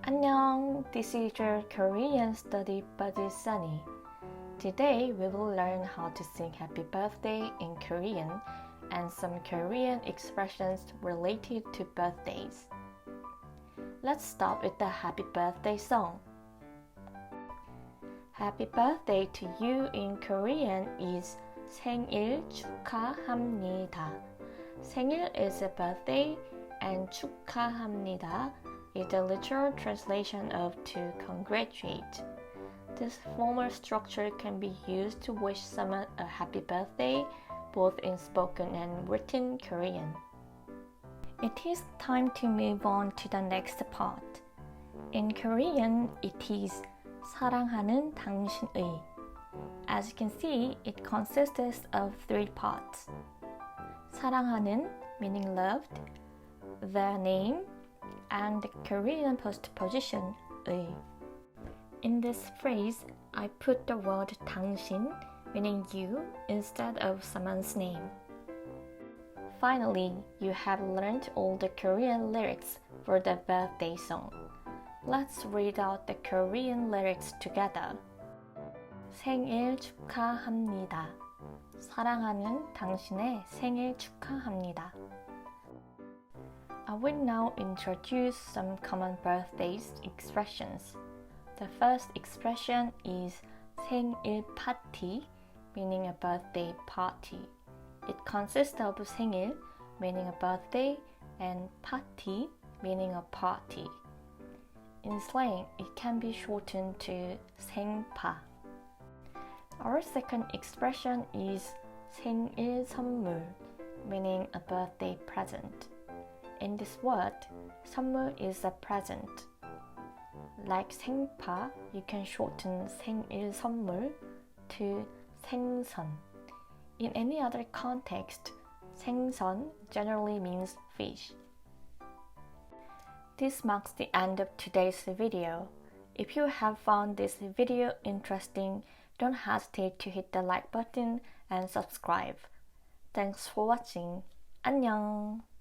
An-nyeong, this is your Korean study buddy Sunny. Today we will learn how to sing happy birthday in Korean and some Korean expressions related to birthdays. Let's start with the happy birthday song. Happy birthday to you in Korean is saeng-il 축하합니다. 생일 is a birthday and 축하합니다 is the literal translation of to congratulate. This formal structure can be used to wish someone a happy birthday, both in spoken and written Korean. It is time to move on to the next part. In Korean, it is 사랑하는 당신의. As you can see, it consists of three parts. 사랑하는, meaning loved, the name, and the Korean postposition 의. In this phrase, I put the word 당신, meaning you, instead of someone's name. Finally, you have learned all the Korean lyrics for the birthday song. Let's read out the Korean lyrics together. 생일 축하합니다. 사랑하는 당신의 생일 축하합니다. I will now introduce some common birthdays expressions. The first expression is 생일파티, meaning a birthday party. It consists of 생일, meaning a birthday, and pati, meaning a party. In slang, it can be shortened to 생파. Our second expression is 생일선물, meaning a birthday present. In this word, 선물 is a present. Like 생파, you can shorten 생일선물 to 생선. In any other context, 생선 generally means fish. This marks the end of today's video. If you have found this video interesting, don't hesitate to hit the like button and subscribe. Thanks for watching. 안녕!